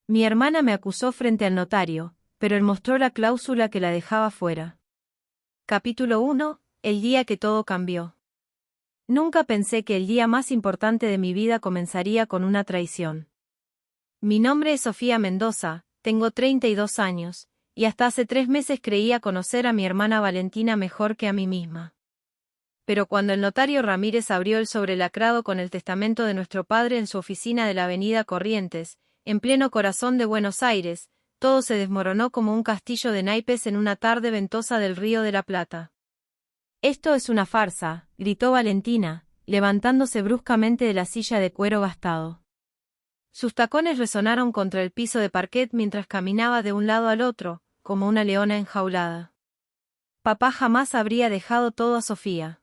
Mi hermana me acusó frente al notario, pero él mostró la cláusula que la dejaba fuera. Capítulo 1. El día que todo cambió. Nunca pensé que el día más importante de mi vida comenzaría con una traición. Mi nombre es Sofía Mendoza, tengo 32 años, y hasta hace 3 meses creía conocer a mi hermana Valentina mejor que a mí misma. Pero cuando el notario Ramírez abrió el sobrelacrado con el testamento de nuestro padre en su oficina de la avenida Corrientes, en pleno corazón de Buenos Aires, todo se desmoronó como un castillo de naipes en una tarde ventosa del Río de la Plata. «Esto es una farsa», gritó Valentina, levantándose bruscamente de la silla de cuero gastado. Sus tacones resonaron contra el piso de parquet mientras caminaba de un lado al otro, como una leona enjaulada. Papá jamás habría dejado todo a Sofía.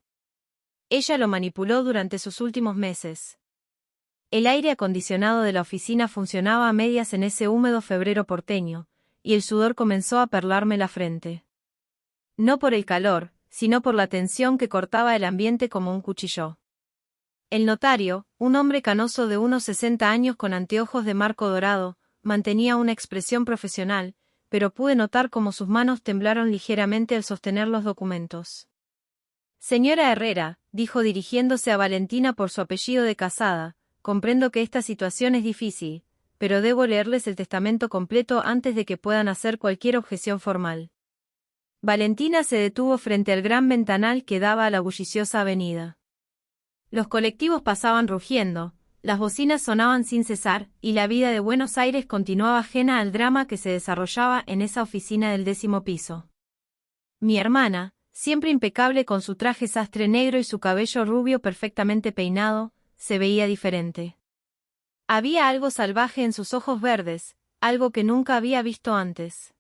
Ella lo manipuló durante sus últimos meses. El aire acondicionado de la oficina funcionaba a medias en ese húmedo febrero porteño, y el sudor comenzó a perlarme la frente. No por el calor, sino por la tensión que cortaba el ambiente como un cuchillo. El notario, un hombre canoso de unos 60 años con anteojos de marco dorado, mantenía una expresión profesional, pero pude notar cómo sus manos temblaron ligeramente al sostener los documentos. «Señora Herrera», dijo dirigiéndose a Valentina por su apellido de casada, «comprendo que esta situación es difícil, pero debo leerles el testamento completo antes de que puedan hacer cualquier objeción formal». Valentina se detuvo frente al gran ventanal que daba a la bulliciosa avenida. Los colectivos pasaban rugiendo, las bocinas sonaban sin cesar, y la vida de Buenos Aires continuaba ajena al drama que se desarrollaba en esa oficina del 10º piso. Mi hermana, siempre impecable con su traje sastre negro y su cabello rubio perfectamente peinado, se veía diferente. Había algo salvaje en sus ojos verdes, algo que nunca había visto antes.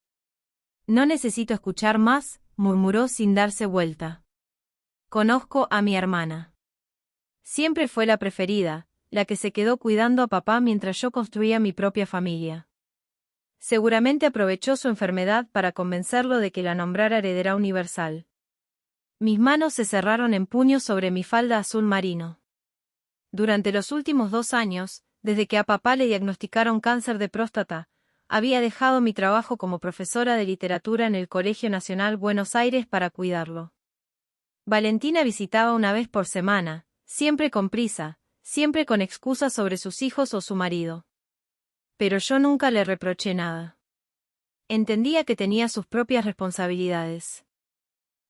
«No necesito escuchar más», murmuró sin darse vuelta. «Conozco a mi hermana. Siempre fue la preferida, la que se quedó cuidando a papá mientras yo construía mi propia familia. Seguramente aprovechó su enfermedad para convencerlo de que la nombrara heredera universal». Mis manos se cerraron en puños sobre mi falda azul marino. Durante los últimos 2 años, desde que a papá le diagnosticaron cáncer de próstata, había dejado mi trabajo como profesora de literatura en el Colegio Nacional Buenos Aires para cuidarlo. Valentina visitaba una vez por semana, siempre con prisa, siempre con excusas sobre sus hijos o su marido. Pero yo nunca le reproché nada. Entendía que tenía sus propias responsabilidades.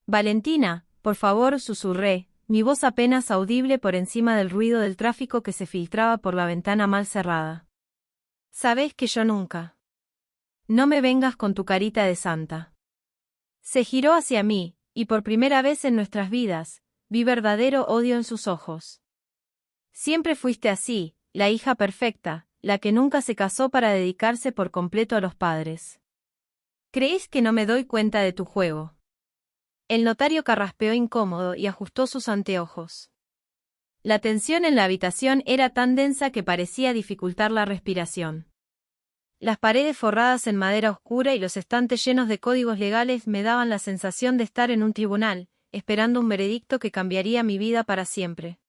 «Valentina, por favor», susurré, mi voz apenas audible por encima del ruido del tráfico que se filtraba por la ventana mal cerrada. «Sabes que yo nunca. No me vengas con tu carita de santa». Se giró hacia mí, y por primera vez en nuestras vidas, vi verdadero odio en sus ojos. «Siempre fuiste así, la hija perfecta, la que nunca se casó para dedicarse por completo a los padres. ¿Crees que no me doy cuenta de tu juego?». El notario carraspeó incómodo y ajustó sus anteojos. La tensión en la habitación era tan densa que parecía dificultar la respiración. Las paredes forradas en madera oscura y los estantes llenos de códigos legales me daban la sensación de estar en un tribunal, esperando un veredicto que cambiaría mi vida para siempre.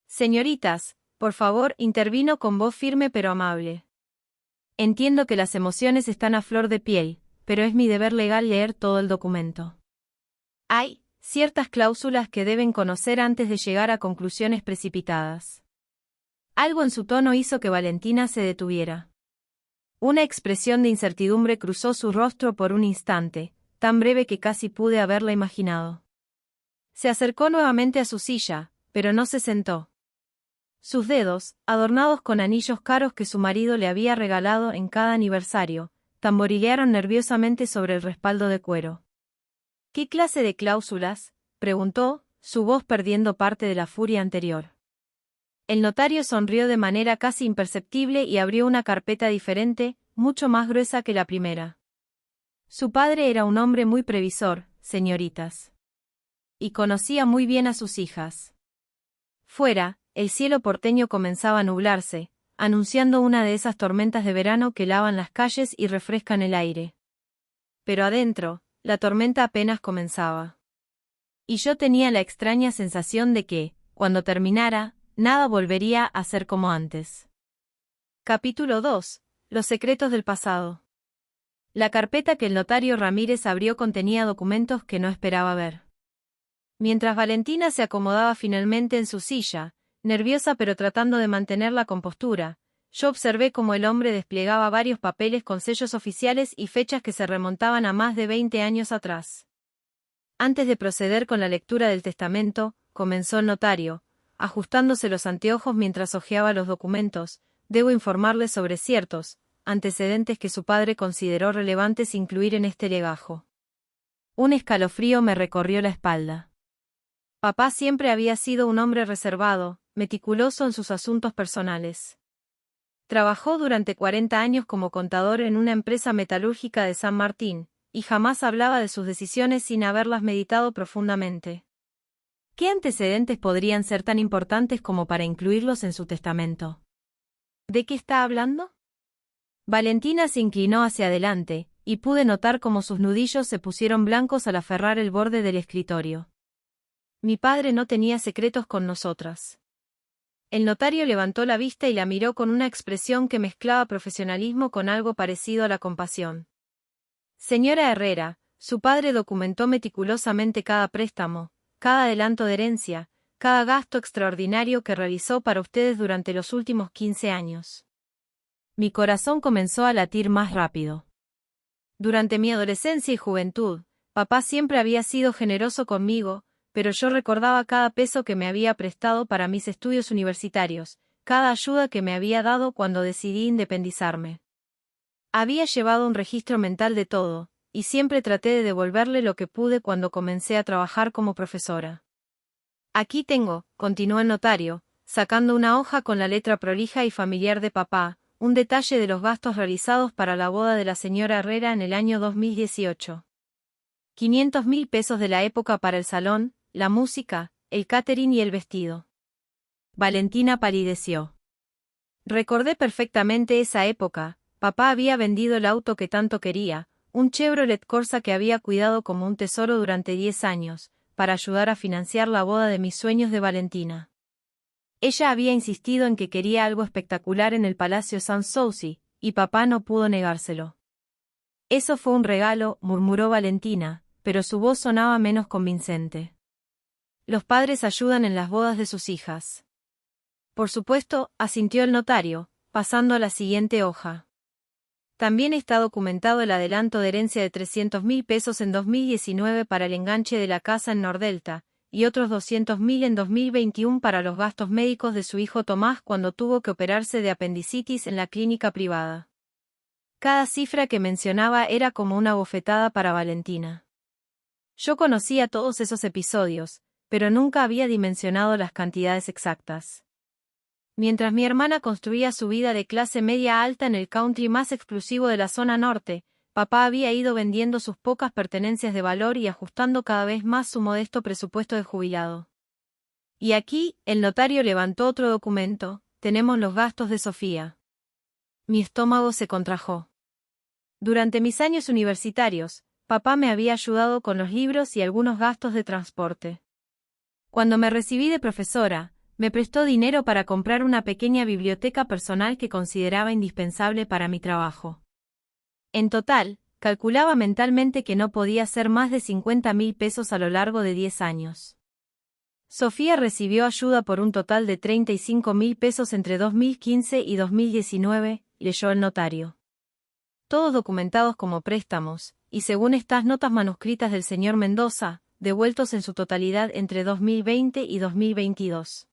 «Señoritas, por favor», intervino con voz firme pero amable. «Entiendo que las emociones están a flor de piel, pero es mi deber legal leer todo el documento. Hay ciertas cláusulas que deben conocer antes de llegar a conclusiones precipitadas». Algo en su tono hizo que Valentina se detuviera. Una expresión de incertidumbre cruzó su rostro por un instante, tan breve que casi pude haberla imaginado. Se acercó nuevamente a su silla, pero no se sentó. Sus dedos, adornados con anillos caros que su marido le había regalado en cada aniversario, tamborilearon nerviosamente sobre el respaldo de cuero. «¿Qué clase de cláusulas?», preguntó, su voz perdiendo parte de la furia anterior. El notario sonrió de manera casi imperceptible y abrió una carpeta diferente, mucho más gruesa que la primera. «Su padre era un hombre muy previsor, señoritas. Y conocía muy bien a sus hijas». Fuera, el cielo porteño comenzaba a nublarse, anunciando una de esas tormentas de verano que lavan las calles y refrescan el aire. Pero adentro, la tormenta apenas comenzaba. Y yo tenía la extraña sensación de que, cuando terminara, nada volvería a ser como antes. Capítulo 2. Los secretos del pasado. La carpeta que el notario Ramírez abrió contenía documentos que no esperaba ver. Mientras Valentina se acomodaba finalmente en su silla, nerviosa pero tratando de mantener la compostura, yo observé cómo el hombre desplegaba varios papeles con sellos oficiales y fechas que se remontaban a más de 20 años atrás. Antes de proceder con la lectura del testamento, comenzó el notario, ajustándose los anteojos mientras hojeaba los documentos. Debo informarle sobre ciertos antecedentes que su padre consideró relevantes incluir en este legajo. Un escalofrío me recorrió la espalda. Papá siempre había sido un hombre reservado, meticuloso en sus asuntos personales. Trabajó durante 40 años como contador en una empresa metalúrgica de San Martín, y jamás hablaba de sus decisiones sin haberlas meditado profundamente. ¿Qué antecedentes podrían ser tan importantes como para incluirlos en su testamento? ¿De qué está hablando? Valentina se inclinó hacia adelante, y pude notar cómo sus nudillos se pusieron blancos al aferrar el borde del escritorio. Mi padre no tenía secretos con nosotras. El notario levantó la vista y la miró con una expresión que mezclaba profesionalismo con algo parecido a la compasión. Señora Herrera, su padre documentó meticulosamente cada préstamo, cada adelanto de herencia, cada gasto extraordinario que realizó para ustedes durante los últimos 15 años. Mi corazón comenzó a latir más rápido. Durante mi adolescencia y juventud, papá siempre había sido generoso conmigo, pero yo recordaba cada peso que me había prestado para mis estudios universitarios, cada ayuda que me había dado cuando decidí independizarme. Había llevado un registro mental de todo, y siempre traté de devolverle lo que pude cuando comencé a trabajar como profesora. Aquí tengo, continuó el notario, sacando una hoja con la letra prolija y familiar de papá, un detalle de los gastos realizados para la boda de la señora Herrera en el año 2018. 500.000 pesos de la época para el salón, la música, el catering y el vestido. Valentina palideció. Recordé perfectamente esa época. Papá había vendido el auto que tanto quería, un Chevrolet Corsa que había cuidado como un tesoro durante 10 años, para ayudar a financiar la boda de mis sueños de Valentina. Ella había insistido en que quería algo espectacular en el Palacio Sanssouci, y papá no pudo negárselo. Eso fue un regalo, murmuró Valentina, pero su voz sonaba menos convincente. Los padres ayudan en las bodas de sus hijas. Por supuesto, asintió el notario, pasando a la siguiente hoja. También está documentado el adelanto de herencia de 300.000 pesos en 2019 para el enganche de la casa en Nordelta, y otros 200.000 en 2021 para los gastos médicos de su hijo Tomás cuando tuvo que operarse de apendicitis en la clínica privada. Cada cifra que mencionaba era como una bofetada para Valentina. Yo conocía todos esos episodios, pero nunca había dimensionado las cantidades exactas. Mientras mi hermana construía su vida de clase media alta en el country más exclusivo de la zona norte, papá había ido vendiendo sus pocas pertenencias de valor y ajustando cada vez más su modesto presupuesto de jubilado. Y aquí, el notario levantó otro documento, tenemos los gastos de Sofía. Mi estómago se contrajo. Durante mis años universitarios, papá me había ayudado con los libros y algunos gastos de transporte. Cuando me recibí de profesora, me prestó dinero para comprar una pequeña biblioteca personal que consideraba indispensable para mi trabajo. En total, calculaba mentalmente que no podía ser más de 50.000 pesos a lo largo de 10 años. Sofía recibió ayuda por un total de 35.000 pesos entre 2015 y 2019, leyó el notario. Todos documentados como préstamos, y según estas notas manuscritas del señor Mendoza, devueltos en su totalidad entre 2020 y 2022.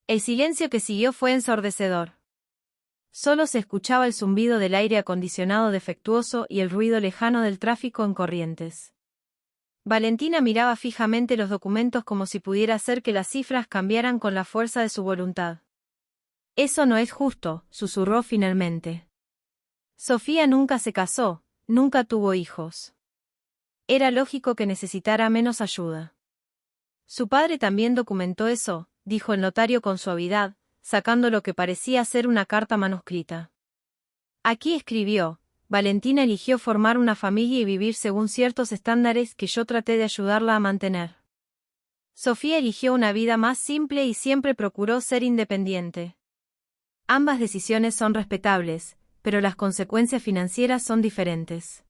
El silencio que siguió fue ensordecedor. Solo se escuchaba el zumbido del aire acondicionado defectuoso y el ruido lejano del tráfico en Corrientes. Valentina miraba fijamente los documentos como si pudiera hacer que las cifras cambiaran con la fuerza de su voluntad. Eso no es justo, susurró finalmente. Sofía nunca se casó, nunca tuvo hijos. Era lógico que necesitara menos ayuda. Su padre también documentó eso, dijo el notario con suavidad, sacando lo que parecía ser una carta manuscrita. Aquí escribió, Valentina eligió formar una familia y vivir según ciertos estándares que yo traté de ayudarla a mantener. Sofía eligió una vida más simple y siempre procuró ser independiente. Ambas decisiones son respetables, pero las consecuencias financieras son diferentes.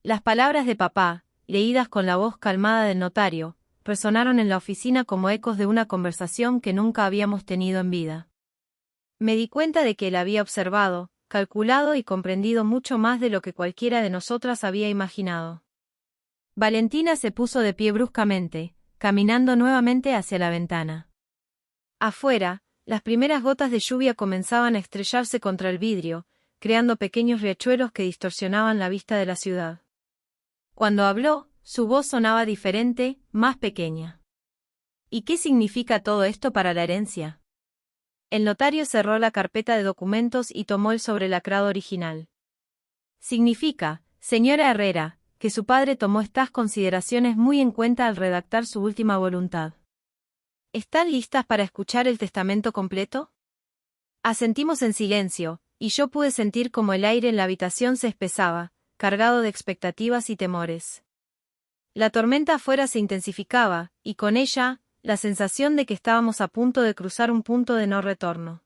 Las palabras de papá, leídas con la voz calmada del notario, resonaron en la oficina como ecos de una conversación que nunca habíamos tenido en vida. Me di cuenta de que él había observado, calculado y comprendido mucho más de lo que cualquiera de nosotras había imaginado. Valentina se puso de pie bruscamente, caminando nuevamente hacia la ventana. Afuera, las primeras gotas de lluvia comenzaban a estrellarse contra el vidrio, creando pequeños riachuelos que distorsionaban la vista de la ciudad. Cuando habló, su voz sonaba diferente, más pequeña. ¿Y qué significa todo esto para la herencia? El notario cerró la carpeta de documentos y tomó el sobrelacrado original. Significa, señora Herrera, que su padre tomó estas consideraciones muy en cuenta al redactar su última voluntad. ¿Están listas para escuchar el testamento completo? Asentimos en silencio, y yo pude sentir cómo el aire en la habitación se espesaba, cargado de expectativas y temores. La tormenta afuera se intensificaba, y con ella, la sensación de que estábamos a punto de cruzar un punto de no retorno.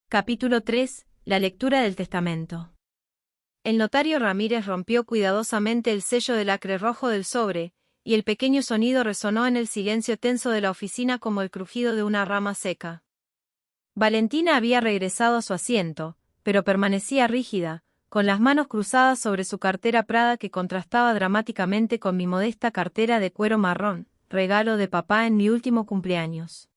Capítulo 3. La lectura del testamento. El notario Ramírez rompió cuidadosamente el sello de lacre rojo del sobre, y el pequeño sonido resonó en el silencio tenso de la oficina como el crujido de una rama seca. Valentina había regresado a su asiento, pero permanecía rígida, con las manos cruzadas sobre su cartera Prada que contrastaba dramáticamente con mi modesta cartera de cuero marrón, regalo de papá en mi último cumpleaños.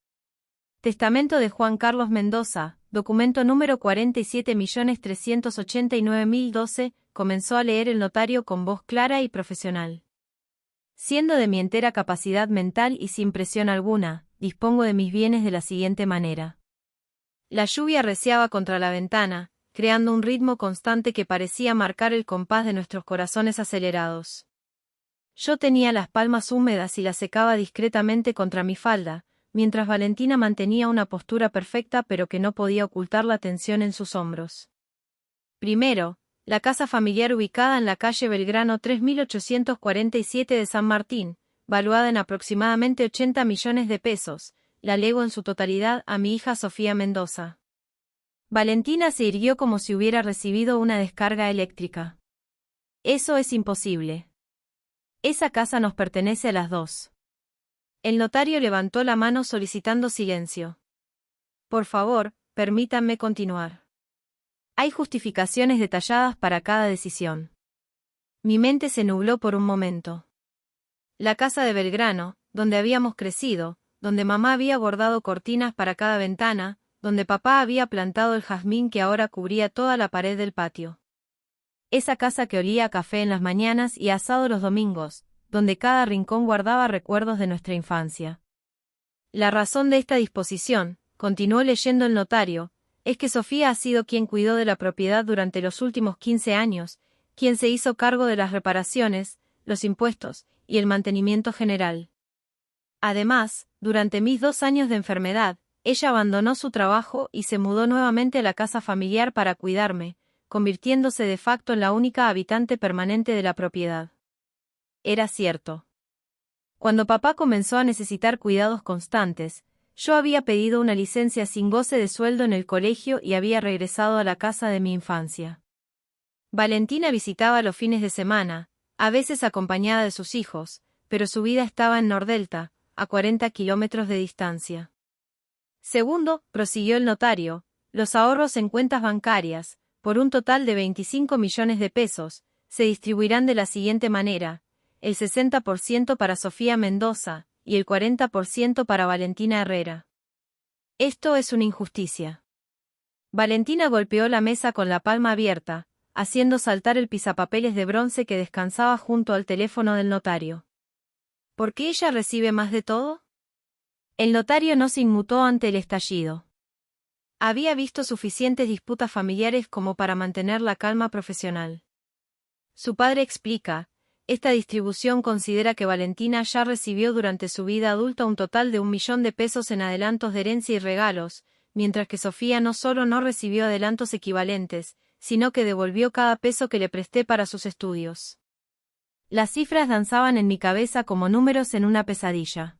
Testamento de Juan Carlos Mendoza, documento número 47.389.012, comenzó a leer el notario con voz clara y profesional. Siendo de mi entera capacidad mental y sin presión alguna, dispongo de mis bienes de la siguiente manera. La lluvia arreciaba contra la ventana, creando un ritmo constante que parecía marcar el compás de nuestros corazones acelerados. Yo tenía las palmas húmedas y las secaba discretamente contra mi falda, mientras Valentina mantenía una postura perfecta pero que no podía ocultar la tensión en sus hombros. Primero, la casa familiar ubicada en la calle Belgrano 3847 de San Martín, valuada en aproximadamente 80 millones de pesos, la lego en su totalidad a mi hija Sofía Mendoza. Valentina se irguió como si hubiera recibido una descarga eléctrica. Eso es imposible. Esa casa nos pertenece a las dos. El notario levantó la mano solicitando silencio. Por favor, permítanme continuar. Hay justificaciones detalladas para cada decisión. Mi mente se nubló por un momento. La casa de Belgrano, donde habíamos crecido, donde mamá había bordado cortinas para cada ventana, donde papá había plantado el jazmín que ahora cubría toda la pared del patio. Esa casa que olía a café en las mañanas y asado los domingos, donde cada rincón guardaba recuerdos de nuestra infancia. La razón de esta disposición, continuó leyendo el notario, es que Sofía ha sido quien cuidó de la propiedad durante los últimos 15 años, quien se hizo cargo de las reparaciones, los impuestos y el mantenimiento general. Además, durante mis 2 años de enfermedad, ella abandonó su trabajo y se mudó nuevamente a la casa familiar para cuidarme, convirtiéndose de facto en la única habitante permanente de la propiedad. Era cierto. Cuando papá comenzó a necesitar cuidados constantes, yo había pedido una licencia sin goce de sueldo en el colegio y había regresado a la casa de mi infancia. Valentina visitaba los fines de semana, a veces acompañada de sus hijos, pero su vida estaba en Nordelta, a 40 kilómetros de distancia. Segundo, prosiguió el notario, los ahorros en cuentas bancarias, por un total de 25 millones de pesos, se distribuirán de la siguiente manera: el 60% para Sofía Mendoza, y el 40% para Valentina Herrera. Esto es una injusticia. Valentina golpeó la mesa con la palma abierta, haciendo saltar el pisapapeles de bronce que descansaba junto al teléfono del notario. ¿Por qué ella recibe más de todo? El notario no se inmutó ante el estallido. Había visto suficientes disputas familiares como para mantener la calma profesional. Su padre explica: esta distribución considera que Valentina ya recibió durante su vida adulta un total de 1 millón de pesos en adelantos de herencia y regalos, mientras que Sofía no solo no recibió adelantos equivalentes, sino que devolvió cada peso que le presté para sus estudios. Las cifras danzaban en mi cabeza como números en una pesadilla.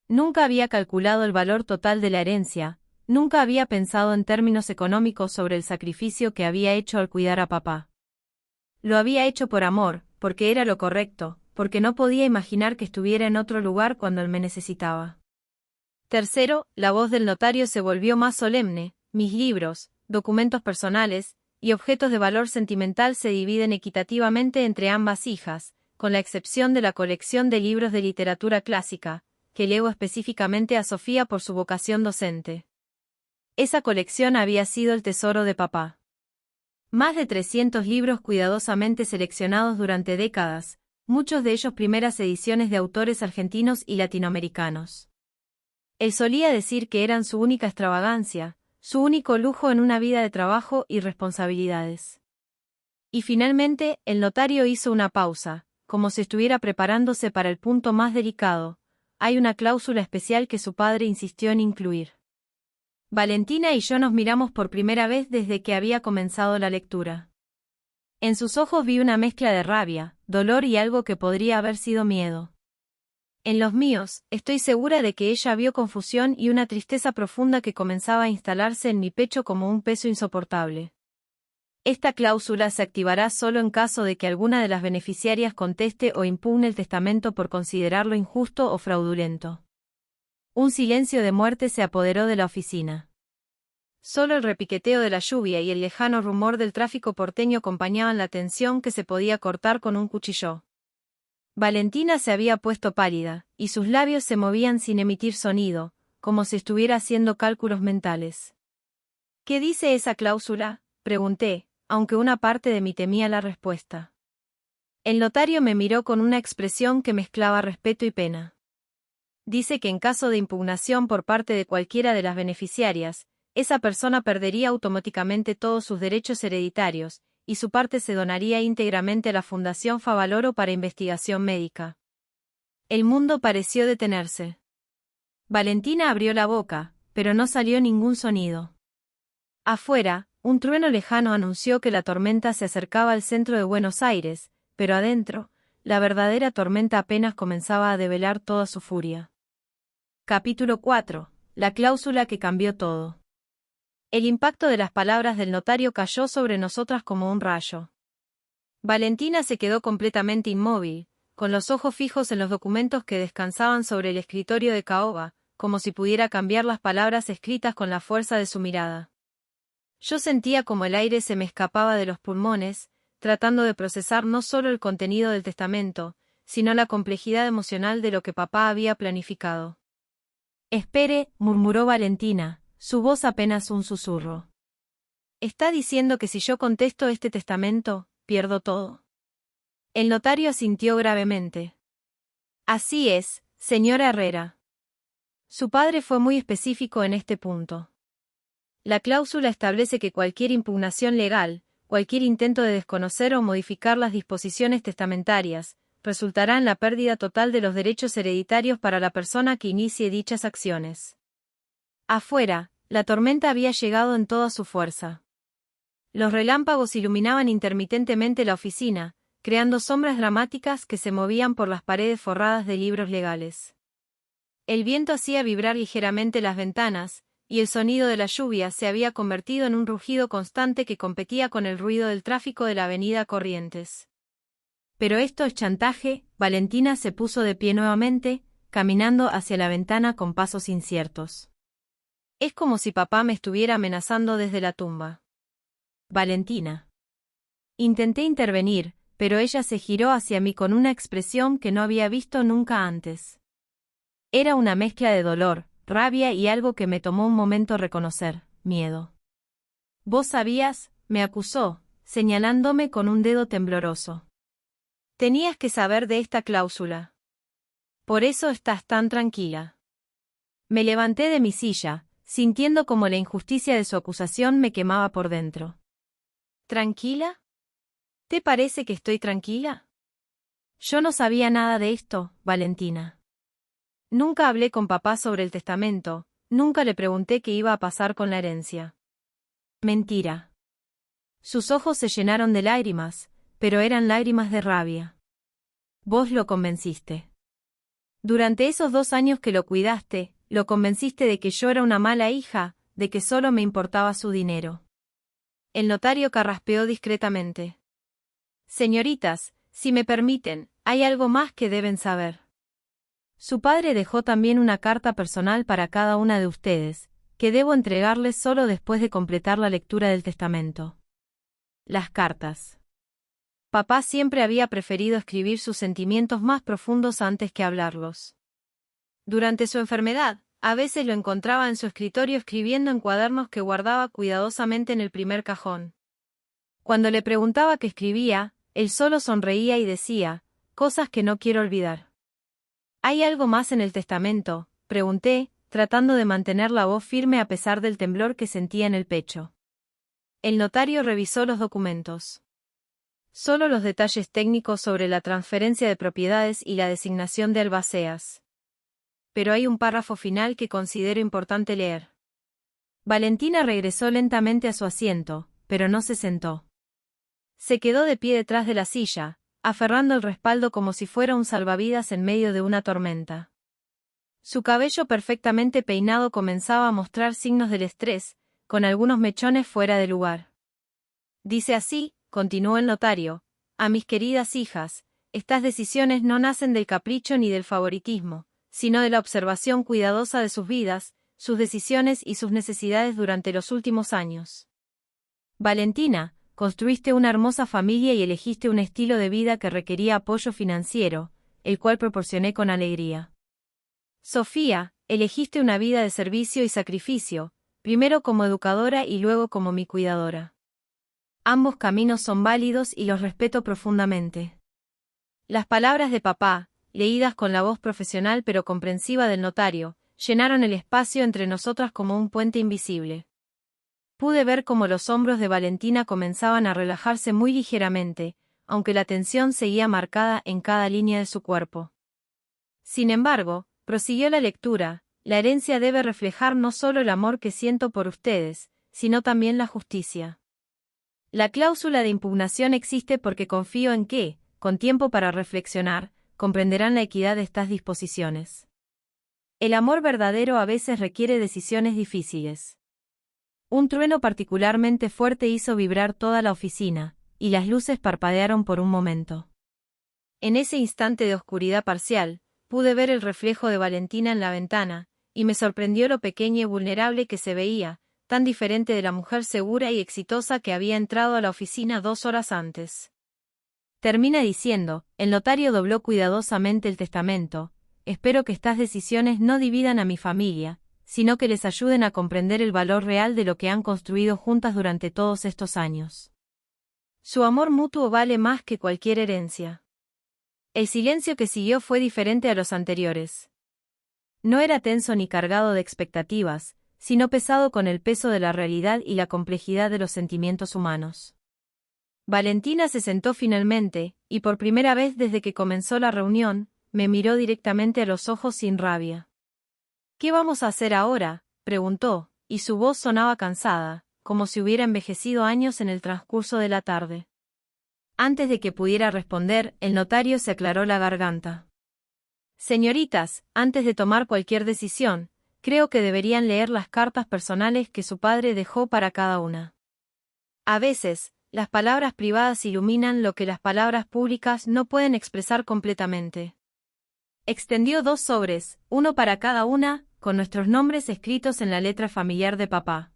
Nunca había calculado el valor total de la herencia, Nunca había pensado en términos económicos sobre el sacrificio que había hecho al cuidar a papá. Lo había hecho por amor, porque era lo correcto, porque no podía imaginar que estuviera en otro lugar cuando él me necesitaba. Tercero, la voz del notario se volvió más solemne. Mis libros, documentos personales y objetos de valor sentimental se dividen equitativamente entre ambas hijas, con la excepción de la colección de libros de literatura clásica, que leo específicamente a Sofía por su vocación docente. Esa colección había sido el tesoro de papá. Más de 300 libros cuidadosamente seleccionados durante décadas, muchos de ellos primeras ediciones de autores argentinos y latinoamericanos. Él solía decir que eran su única extravagancia, su único lujo en una vida de trabajo y responsabilidades. Y finalmente, el notario hizo una pausa, como si estuviera preparándose para el punto más delicado. Hay una cláusula especial que su padre insistió en incluir. Valentina y yo nos miramos por primera vez desde que había comenzado la lectura. En sus ojos vi una mezcla de rabia, dolor y algo que podría haber sido miedo. En los míos, estoy segura de que ella vio confusión y una tristeza profunda que comenzaba a instalarse en mi pecho como un peso insoportable. Esta cláusula se activará solo en caso de que alguna de las beneficiarias conteste o impugne el testamento por considerarlo injusto o fraudulento. Un silencio de muerte se apoderó de la oficina. Solo el repiqueteo de la lluvia y el lejano rumor del tráfico porteño acompañaban la tensión que se podía cortar con un cuchillo. Valentina se había puesto pálida, y sus labios se movían sin emitir sonido, como si estuviera haciendo cálculos mentales. ¿Qué dice esa cláusula?, pregunté, aunque una parte de mí temía la respuesta. El notario me miró con una expresión que mezclaba respeto y pena. Dice que en caso de impugnación por parte de cualquiera de las beneficiarias, esa persona perdería automáticamente todos sus derechos hereditarios, y su parte se donaría íntegramente a la Fundación Favaloro para investigación médica. El mundo pareció detenerse. Valentina abrió la boca, pero no salió ningún sonido. Afuera, un trueno lejano anunció que la tormenta se acercaba al centro de Buenos Aires, pero adentro, la verdadera tormenta apenas comenzaba a develar toda su furia. Capítulo 4. La cláusula que cambió todo. El impacto de las palabras del notario cayó sobre nosotras como un rayo. Valentina se quedó completamente inmóvil, con los ojos fijos en los documentos que descansaban sobre el escritorio de caoba, como si pudiera cambiar las palabras escritas con la fuerza de su mirada. Yo sentía como el aire se me escapaba de los pulmones, tratando de procesar no solo el contenido del testamento, sino la complejidad emocional de lo que papá había planificado. «Espere», murmuró Valentina, su voz apenas un susurro. «¿Está diciendo que si yo contesto este testamento, pierdo todo?» El notario asintió gravemente. «Así es, señora Herrera». Su padre fue muy específico en este punto. La cláusula establece que cualquier impugnación legal, cualquier intento de desconocer o modificar las disposiciones testamentarias, resultará en la pérdida total de los derechos hereditarios para la persona que inicie dichas acciones. Afuera, la tormenta había llegado en toda su fuerza. Los relámpagos iluminaban intermitentemente la oficina, creando sombras dramáticas que se movían por las paredes forradas de libros legales. El viento hacía vibrar ligeramente las ventanas, y el sonido de la lluvia se había convertido en un rugido constante que competía con el ruido del tráfico de la avenida Corrientes. «Pero esto es chantaje», Valentina se puso de pie nuevamente, caminando hacia la ventana con pasos inciertos. «Es como si papá me estuviera amenazando desde la tumba». «Valentina». Intenté intervenir, pero ella se giró hacia mí con una expresión que no había visto nunca antes. Era una mezcla de dolor, rabia y algo que me tomó un momento reconocer, miedo. «¿Vos sabías?», me acusó, señalándome con un dedo tembloroso. «Tenías que saber de esta cláusula. Por eso estás tan tranquila». Me levanté de mi silla, sintiendo como la injusticia de su acusación me quemaba por dentro. ¿Tranquila? ¿Te parece que estoy tranquila? Yo no sabía nada de esto, Valentina. Nunca hablé con papá sobre el testamento, nunca le pregunté qué iba a pasar con la herencia. Mentira. Sus ojos se llenaron de lágrimas, pero eran lágrimas de rabia. Vos lo convenciste. Durante esos 2 años que lo cuidaste, lo convenciste de que yo era una mala hija, de que solo me importaba su dinero. El notario carraspeó discretamente. Señoritas, si me permiten, hay algo más que deben saber. Su padre dejó también una carta personal para cada una de ustedes, que debo entregarles solo después de completar la lectura del testamento. Las cartas. Papá siempre había preferido escribir sus sentimientos más profundos antes que hablarlos. Durante su enfermedad, a veces lo encontraba en su escritorio escribiendo en cuadernos que guardaba cuidadosamente en el primer cajón. Cuando le preguntaba qué escribía, él solo sonreía y decía, cosas que no quiero olvidar. ¿Hay algo más en el testamento?, pregunté, tratando de mantener la voz firme a pesar del temblor que sentía en el pecho. El notario revisó los documentos. Solo los detalles técnicos sobre la transferencia de propiedades y la designación de albaceas. Pero hay un párrafo final que considero importante leer. Valentina regresó lentamente a su asiento, pero no se sentó. Se quedó de pie detrás de la silla, aferrando el respaldo como si fuera un salvavidas en medio de una tormenta. Su cabello perfectamente peinado comenzaba a mostrar signos del estrés, con algunos mechones fuera de lugar. Dice así, continuó el notario, a mis queridas hijas, estas decisiones no nacen del capricho ni del favoritismo, sino de la observación cuidadosa de sus vidas, sus decisiones y sus necesidades durante los últimos años. Valentina, construiste una hermosa familia y elegiste un estilo de vida que requería apoyo financiero, el cual proporcioné con alegría. Sofía, elegiste una vida de servicio y sacrificio, primero como educadora y luego como mi cuidadora. Ambos caminos son válidos y los respeto profundamente. Las palabras de papá, leídas con la voz profesional pero comprensiva del notario, llenaron el espacio entre nosotras como un puente invisible. Pude ver cómo los hombros de Valentina comenzaban a relajarse muy ligeramente, aunque la tensión seguía marcada en cada línea de su cuerpo. Sin embargo, prosiguió la lectura, la herencia debe reflejar no solo el amor que siento por ustedes, sino también la justicia. La cláusula de impugnación existe porque confío en que, con tiempo para reflexionar, comprenderán la equidad de estas disposiciones. El amor verdadero a veces requiere decisiones difíciles. Un trueno particularmente fuerte hizo vibrar toda la oficina, y las luces parpadearon por un momento. En ese instante de oscuridad parcial, pude ver el reflejo de Valentina en la ventana, y me sorprendió lo pequeña y vulnerable que se veía, tan diferente de la mujer segura y exitosa que había entrado a la oficina 2 horas antes. Termina diciendo, el notario dobló cuidadosamente el testamento, espero que estas decisiones no dividan a mi familia, sino que les ayuden a comprender el valor real de lo que han construido juntas durante todos estos años. Su amor mutuo vale más que cualquier herencia. El silencio que siguió fue diferente a los anteriores. No era tenso ni cargado de expectativas, sino pesado con el peso de la realidad y la complejidad de los sentimientos humanos. Valentina se sentó finalmente, y por primera vez desde que comenzó la reunión, me miró directamente a los ojos sin rabia. ¿Qué vamos a hacer ahora?, preguntó, y su voz sonaba cansada, como si hubiera envejecido años en el transcurso de la tarde. Antes de que pudiera responder, el notario se aclaró la garganta. Señoritas, antes de tomar cualquier decisión, creo que deberían leer las cartas personales que su padre dejó para cada una. A veces, las palabras privadas iluminan lo que las palabras públicas no pueden expresar completamente. Extendió 2 sobres, uno para cada una, con nuestros nombres escritos en la letra familiar de papá.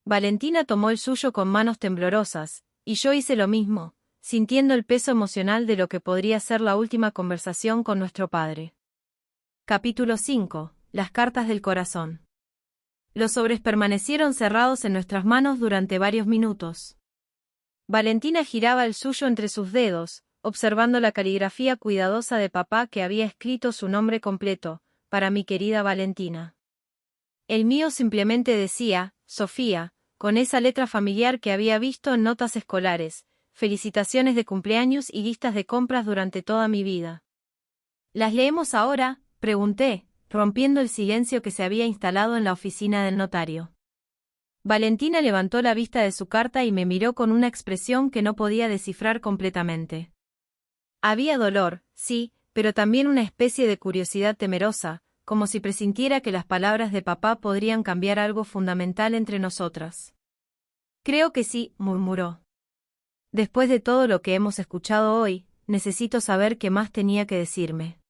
Valentina tomó el suyo con manos temblorosas, y yo hice lo mismo, sintiendo el peso emocional de lo que podría ser la última conversación con nuestro padre. Capítulo 5. Las cartas del corazón. Los sobres permanecieron cerrados en nuestras manos durante varios minutos. Valentina giraba el suyo entre sus dedos, observando la caligrafía cuidadosa de papá que había escrito su nombre completo, para mi querida Valentina. El mío simplemente decía, Sofía, con esa letra familiar que había visto en notas escolares, felicitaciones de cumpleaños y listas de compras durante toda mi vida. ¿Las leemos ahora?, pregunté, rompiendo el silencio que se había instalado en la oficina del notario. Valentina levantó la vista de su carta y me miró con una expresión que no podía descifrar completamente. Había dolor, sí, pero también una especie de curiosidad temerosa, como si presintiera que las palabras de papá podrían cambiar algo fundamental entre nosotras. Creo que sí, murmuró. Después de todo lo que hemos escuchado hoy, necesito saber qué más tenía que decirme.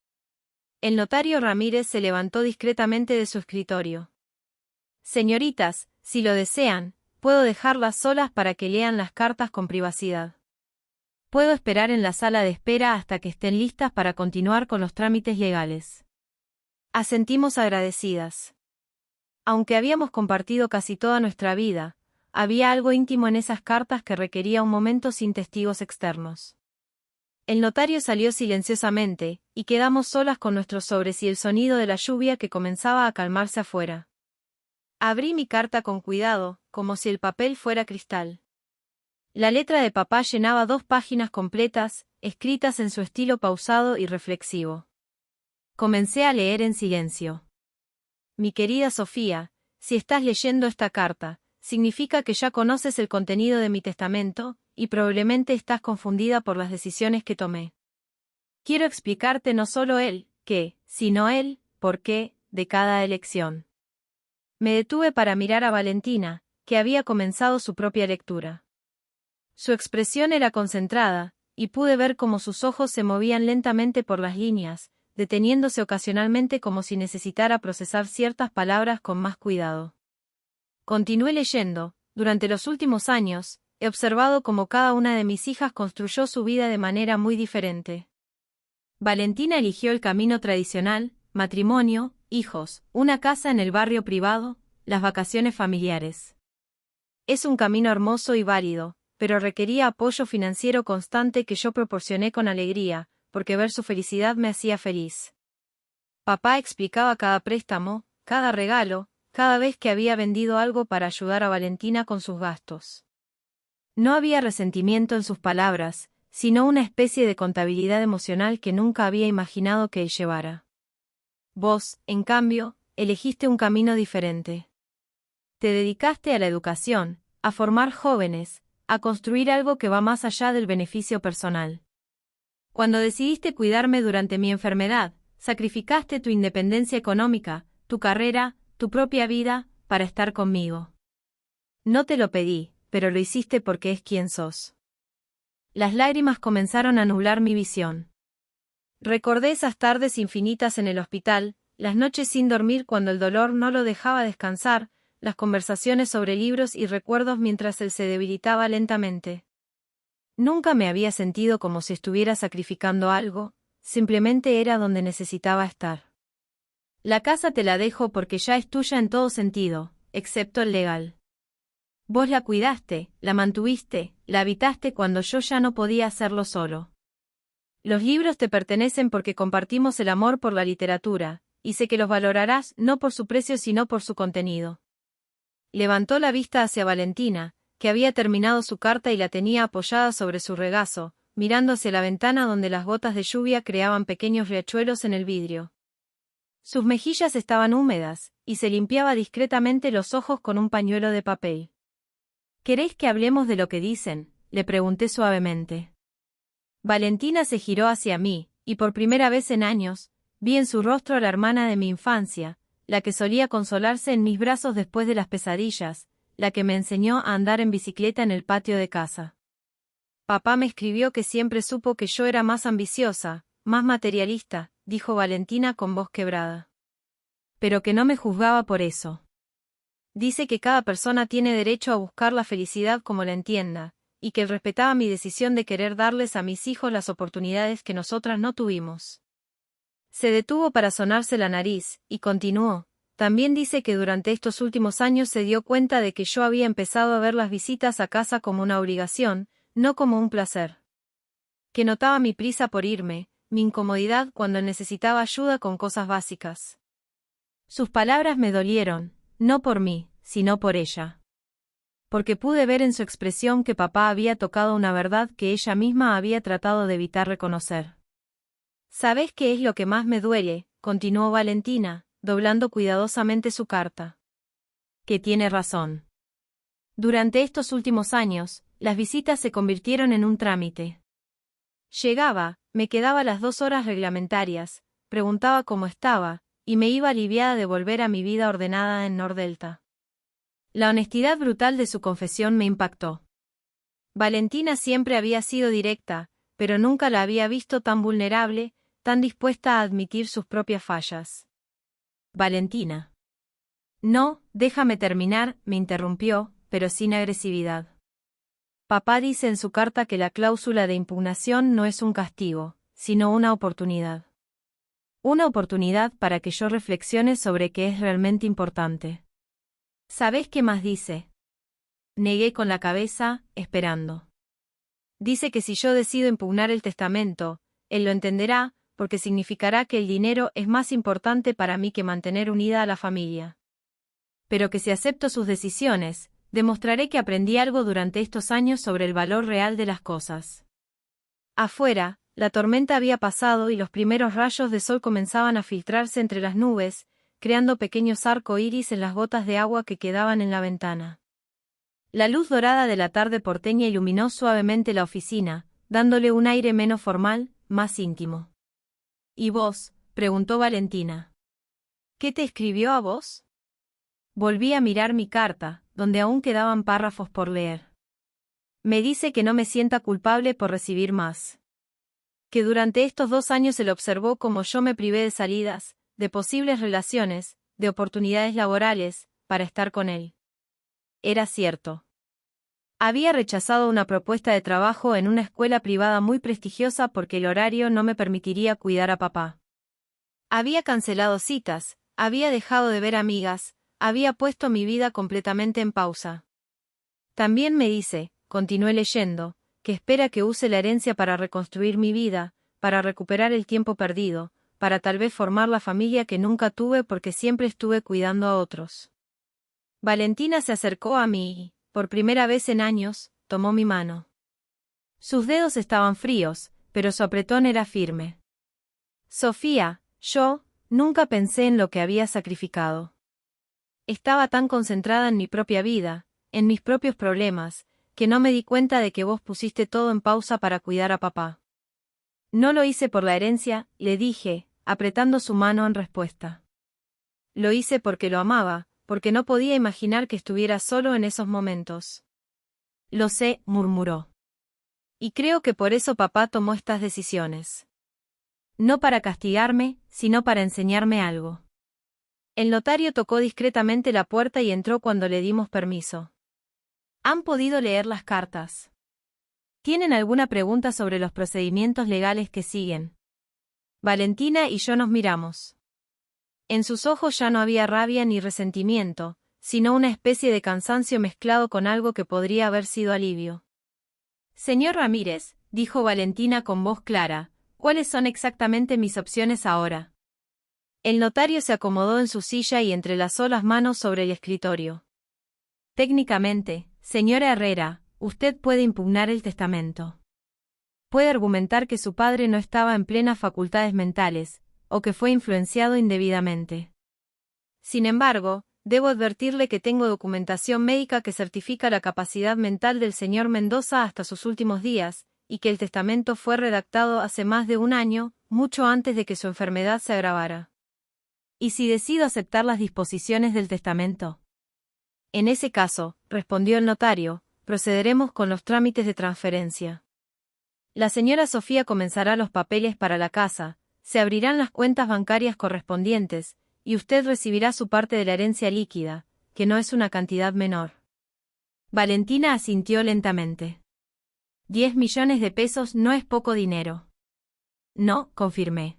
El notario Ramírez se levantó discretamente de su escritorio. Señoritas, si lo desean, puedo dejarlas solas para que lean las cartas con privacidad. Puedo esperar en la sala de espera hasta que estén listas para continuar con los trámites legales. Asentimos agradecidas. Aunque habíamos compartido casi toda nuestra vida, había algo íntimo en esas cartas que requería un momento sin testigos externos. El notario salió silenciosamente, y quedamos solas con nuestros sobres y el sonido de la lluvia que comenzaba a calmarse afuera. Abrí mi carta con cuidado, como si el papel fuera cristal. La letra de papá llenaba 2 páginas completas, escritas en su estilo pausado y reflexivo. Comencé a leer en silencio. Mi querida Sofía, si estás leyendo esta carta, significa que ya conoces el contenido de mi testamento, y probablemente estás confundida por las decisiones que tomé. Quiero explicarte no solo el qué, sino el por qué de cada elección. Me detuve para mirar a Valentina, que había comenzado su propia lectura. Su expresión era concentrada, y pude ver cómo sus ojos se movían lentamente por las líneas, deteniéndose ocasionalmente como si necesitara procesar ciertas palabras con más cuidado. Continué leyendo. Durante los últimos años, he observado cómo cada una de mis hijas construyó su vida de manera muy diferente. Valentina eligió el camino tradicional, matrimonio, hijos, una casa en el barrio privado, las vacaciones familiares. Es un camino hermoso y válido, pero requería apoyo financiero constante que yo proporcioné con alegría, porque ver su felicidad me hacía feliz. Papá explicaba cada préstamo, cada regalo, cada vez que había vendido algo para ayudar a Valentina con sus gastos. No había resentimiento en sus palabras, sino una especie de contabilidad emocional que nunca había imaginado que él llevara. Vos, en cambio, elegiste un camino diferente. Te dedicaste a la educación, a formar jóvenes, a construir algo que va más allá del beneficio personal. Cuando decidiste cuidarme durante mi enfermedad, sacrificaste tu independencia económica, tu carrera, tu propia vida, para estar conmigo. No te lo pedí, pero lo hiciste porque es quien sos. Las lágrimas comenzaron a nublar mi visión. Recordé esas tardes infinitas en el hospital, las noches sin dormir cuando el dolor no lo dejaba descansar, las conversaciones sobre libros y recuerdos mientras él se debilitaba lentamente. Nunca me había sentido como si estuviera sacrificando algo, simplemente era donde necesitaba estar. La casa te la dejo porque ya es tuya en todo sentido, excepto el legal. Vos la cuidaste, la mantuviste, la habitaste cuando yo ya no podía hacerlo solo. Los libros te pertenecen porque compartimos el amor por la literatura, y sé que los valorarás no por su precio sino por su contenido. Levantó la vista hacia Valentina, que había terminado su carta y la tenía apoyada sobre su regazo, mirando hacia la ventana donde las gotas de lluvia creaban pequeños riachuelos en el vidrio. Sus mejillas estaban húmedas, y se limpiaba discretamente los ojos con un pañuelo de papel. ¿Queréis que hablemos de lo que dicen?, le pregunté suavemente. Valentina se giró hacia mí, y por primera vez en años, vi en su rostro a la hermana de mi infancia, la que solía consolarse en mis brazos después de las pesadillas, la que me enseñó a andar en bicicleta en el patio de casa. Papá me escribió que siempre supo que yo era más ambiciosa, más materialista, dijo Valentina con voz quebrada. Pero que no me juzgaba por eso. Dice que cada persona tiene derecho a buscar la felicidad como la entienda, y que él respetaba mi decisión de querer darles a mis hijos las oportunidades que nosotras no tuvimos. Se detuvo para sonarse la nariz, y continuó. También dice que durante estos últimos años se dio cuenta de que yo había empezado a ver las visitas a casa como una obligación, no como un placer. Que notaba mi prisa por irme, mi incomodidad cuando necesitaba ayuda con cosas básicas. Sus palabras me dolieron, no por mí, sino por ella. Porque pude ver en su expresión que papá había tocado una verdad que ella misma había tratado de evitar reconocer. ¿Sabés qué es lo que más me duele?, continuó Valentina, doblando cuidadosamente su carta. Que tiene razón. Durante estos últimos años, las visitas se convirtieron en un trámite. Llegaba, me quedaba las 2 horas reglamentarias, preguntaba cómo estaba, y me iba aliviada de volver a mi vida ordenada en Nordelta. La honestidad brutal de su confesión me impactó. Valentina siempre había sido directa, pero nunca la había visto tan vulnerable, tan dispuesta a admitir sus propias fallas. Valentina. No, déjame terminar, me interrumpió, pero sin agresividad. Papá dice en su carta que la cláusula de impugnación no es un castigo, sino una oportunidad. Una oportunidad para que yo reflexione sobre qué es realmente importante. ¿Sabés qué más dice? Negué con la cabeza, esperando. Dice que si yo decido impugnar el testamento, él lo entenderá, porque significará que el dinero es más importante para mí que mantener unida a la familia. Pero que si acepto sus decisiones, demostraré que aprendí algo durante estos años sobre el valor real de las cosas. Afuera, la tormenta había pasado y los primeros rayos de sol comenzaban a filtrarse entre las nubes, creando pequeños arco iris en las gotas de agua que quedaban en la ventana. La luz dorada de la tarde porteña iluminó suavemente la oficina, dándole un aire menos formal, más íntimo. ¿Y vos? Preguntó Valentina. ¿Qué te escribió a vos? Volví a mirar mi carta, donde aún quedaban párrafos por leer. Me dice que no me sienta culpable por recibir más. Que durante estos 2 años él observó cómo yo me privé de salidas, de posibles relaciones, de oportunidades laborales, para estar con él. Era cierto. Había rechazado una propuesta de trabajo en una escuela privada muy prestigiosa porque el horario no me permitiría cuidar a papá. Había cancelado citas, había dejado de ver amigas, había puesto mi vida completamente en pausa. También me dice, continué leyendo, que espera que use la herencia para reconstruir mi vida, para recuperar el tiempo perdido, para tal vez formar la familia que nunca tuve porque siempre estuve cuidando a otros. Valentina se acercó a mí y, por primera vez en años, tomó mi mano. Sus dedos estaban fríos, pero su apretón era firme. Sofía, yo, nunca pensé en lo que había sacrificado. Estaba tan concentrada en mi propia vida, en mis propios problemas, que no me di cuenta de que vos pusiste todo en pausa para cuidar a papá. No lo hice por la herencia, le dije, apretando su mano en respuesta. Lo hice porque lo amaba, porque no podía imaginar que estuviera solo en esos momentos. Lo sé, murmuró. Y creo que por eso papá tomó estas decisiones. No para castigarme, sino para enseñarme algo. El notario tocó discretamente la puerta y entró cuando le dimos permiso. ¿Han podido leer las cartas? ¿Tienen alguna pregunta sobre los procedimientos legales que siguen? Valentina y yo nos miramos. En sus ojos ya no había rabia ni resentimiento, sino una especie de cansancio mezclado con algo que podría haber sido alivio. Señor Ramírez, dijo Valentina con voz clara, ¿cuáles son exactamente mis opciones ahora? El notario se acomodó en su silla y entrelazó las manos sobre el escritorio. Técnicamente, señora Herrera, usted puede impugnar el testamento. Puede argumentar que su padre no estaba en plenas facultades mentales, o que fue influenciado indebidamente. Sin embargo, debo advertirle que tengo documentación médica que certifica la capacidad mental del señor Mendoza hasta sus últimos días, y que el testamento fue redactado hace más de 1 año, mucho antes de que su enfermedad se agravara. ¿Y si decido aceptar las disposiciones del testamento? En ese caso, respondió el notario, procederemos con los trámites de transferencia. La señora Sofía comenzará los papeles para la casa, se abrirán las cuentas bancarias correspondientes, y usted recibirá su parte de la herencia líquida, que no es una cantidad menor. Valentina asintió lentamente. 10 millones de pesos no es poco dinero. No, confirmé.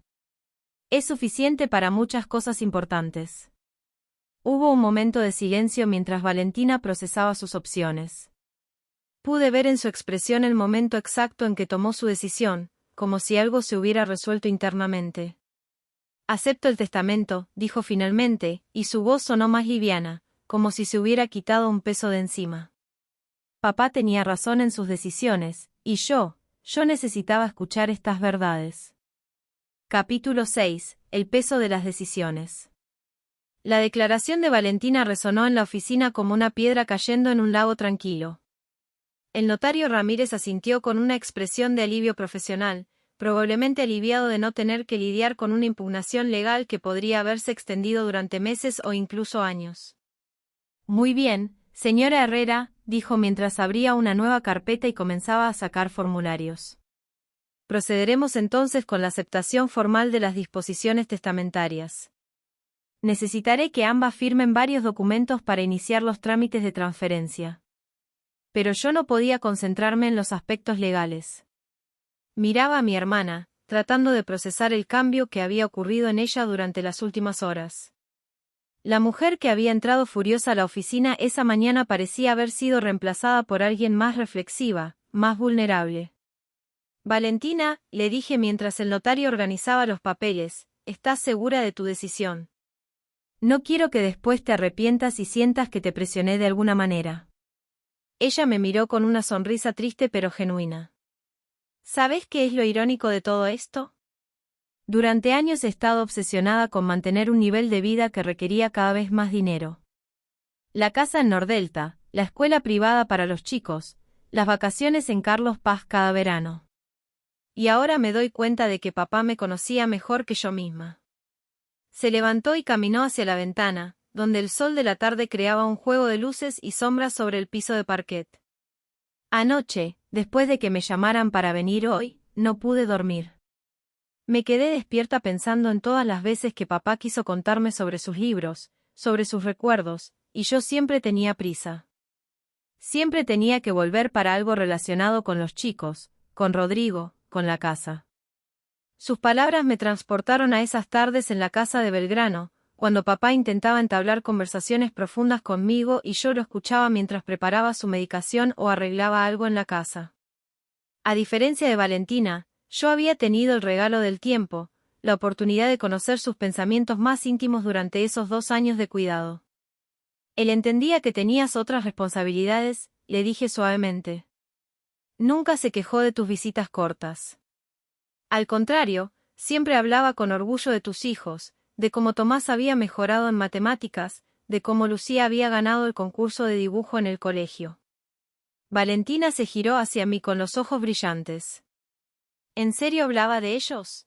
Es suficiente para muchas cosas importantes. Hubo un momento de silencio mientras Valentina procesaba sus opciones. Pude ver en su expresión el momento exacto en que tomó su decisión, como si algo se hubiera resuelto internamente. Acepto el testamento, dijo finalmente, y su voz sonó más liviana, como si se hubiera quitado un peso de encima. Papá tenía razón en sus decisiones, y yo necesitaba escuchar estas verdades. Capítulo 6. El peso de las decisiones. La declaración de Valentina resonó en la oficina como una piedra cayendo en un lago tranquilo. El notario Ramírez asintió con una expresión de alivio profesional, probablemente aliviado de no tener que lidiar con una impugnación legal que podría haberse extendido durante meses o incluso años. Muy bien, señora Herrera, dijo mientras abría una nueva carpeta y comenzaba a sacar formularios. Procederemos entonces con la aceptación formal de las disposiciones testamentarias. Necesitaré que ambas firmen varios documentos para iniciar los trámites de transferencia. Pero yo no podía concentrarme en los aspectos legales. Miraba a mi hermana, tratando de procesar el cambio que había ocurrido en ella durante las últimas horas. La mujer que había entrado furiosa a la oficina esa mañana parecía haber sido reemplazada por alguien más reflexiva, más vulnerable. Valentina, le dije mientras el notario organizaba los papeles, ¿estás segura de tu decisión? No quiero que después te arrepientas y sientas que te presioné de alguna manera. Ella me miró con una sonrisa triste pero genuina. ¿Sabes qué es lo irónico de todo esto? Durante años he estado obsesionada con mantener un nivel de vida que requería cada vez más dinero. La casa en Nordelta, la escuela privada para los chicos, las vacaciones en Carlos Paz cada verano. Y ahora me doy cuenta de que papá me conocía mejor que yo misma. Se levantó y caminó hacia la ventana, donde el sol de la tarde creaba un juego de luces y sombras sobre el piso de parquet. Anoche, después de que me llamaran para venir hoy, no pude dormir. Me quedé despierta pensando en todas las veces que papá quiso contarme sobre sus libros, sobre sus recuerdos, y yo siempre tenía prisa. Siempre tenía que volver para algo relacionado con los chicos, con Rodrigo, con la casa. Sus palabras me transportaron a esas tardes en la casa de Belgrano, cuando papá intentaba entablar conversaciones profundas conmigo y yo lo escuchaba mientras preparaba su medicación o arreglaba algo en la casa. A diferencia de Valentina, yo había tenido el regalo del tiempo, la oportunidad de conocer sus pensamientos más íntimos durante esos 2 años de cuidado. Él entendía que tenías otras responsabilidades, le dije suavemente. Nunca se quejó de tus visitas cortas. Al contrario, siempre hablaba con orgullo de tus hijos, de cómo Tomás había mejorado en matemáticas, de cómo Lucía había ganado el concurso de dibujo en el colegio. Valentina se giró hacia mí con los ojos brillantes. ¿En serio hablaba de ellos?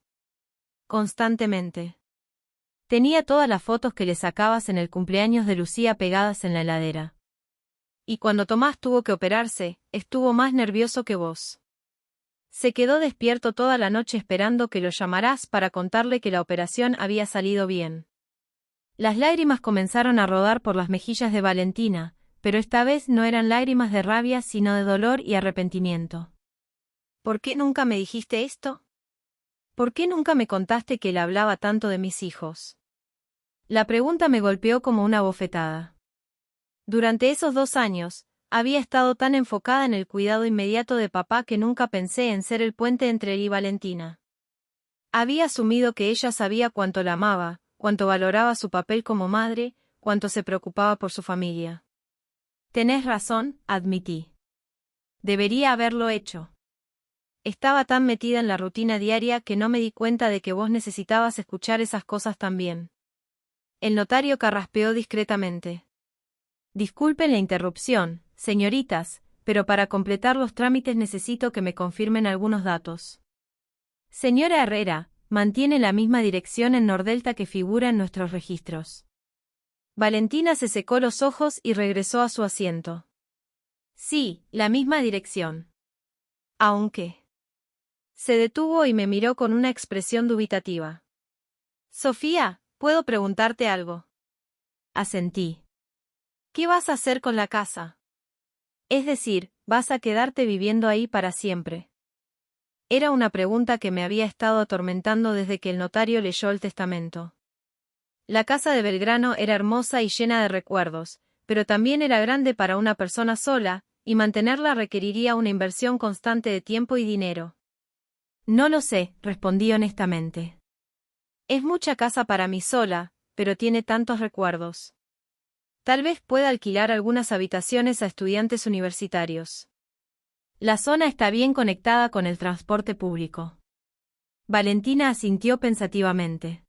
Constantemente. Tenía todas las fotos que le sacabas en el cumpleaños de Lucía pegadas en la heladera. Y cuando Tomás tuvo que operarse, estuvo más nervioso que vos. Se quedó despierto toda la noche esperando que lo llamarás para contarle que la operación había salido bien. Las lágrimas comenzaron a rodar por las mejillas de Valentina, pero esta vez no eran lágrimas de rabia sino de dolor y arrepentimiento. ¿Por qué nunca me dijiste esto? ¿Por qué nunca me contaste que él hablaba tanto de mis hijos? La pregunta me golpeó como una bofetada. Durante esos 2 años, había estado tan enfocada en el cuidado inmediato de papá que nunca pensé en ser el puente entre él y Valentina. Había asumido que ella sabía cuánto la amaba, cuánto valoraba su papel como madre, cuánto se preocupaba por su familia. Tenés razón, admití. Debería haberlo hecho. Estaba tan metida en la rutina diaria que no me di cuenta de que vos necesitabas escuchar esas cosas también. El notario carraspeó discretamente. Disculpen la interrupción, señoritas, pero para completar los trámites necesito que me confirmen algunos datos. Señora Herrera, mantiene la misma dirección en Nordelta que figura en nuestros registros. Valentina se secó los ojos y regresó a su asiento. Sí, la misma dirección. Aunque... Se detuvo y me miró con una expresión dubitativa. Sofía, ¿puedo preguntarte algo? Asentí. ¿Qué vas a hacer con la casa? Es decir, ¿vas a quedarte viviendo ahí para siempre? Era una pregunta que me había estado atormentando desde que el notario leyó el testamento. La casa de Belgrano era hermosa y llena de recuerdos, pero también era grande para una persona sola, y mantenerla requeriría una inversión constante de tiempo y dinero. No lo sé, respondí honestamente. Es mucha casa para mí sola, pero tiene tantos recuerdos. Tal vez pueda alquilar algunas habitaciones a estudiantes universitarios. La zona está bien conectada con el transporte público. Valentina asintió pensativamente.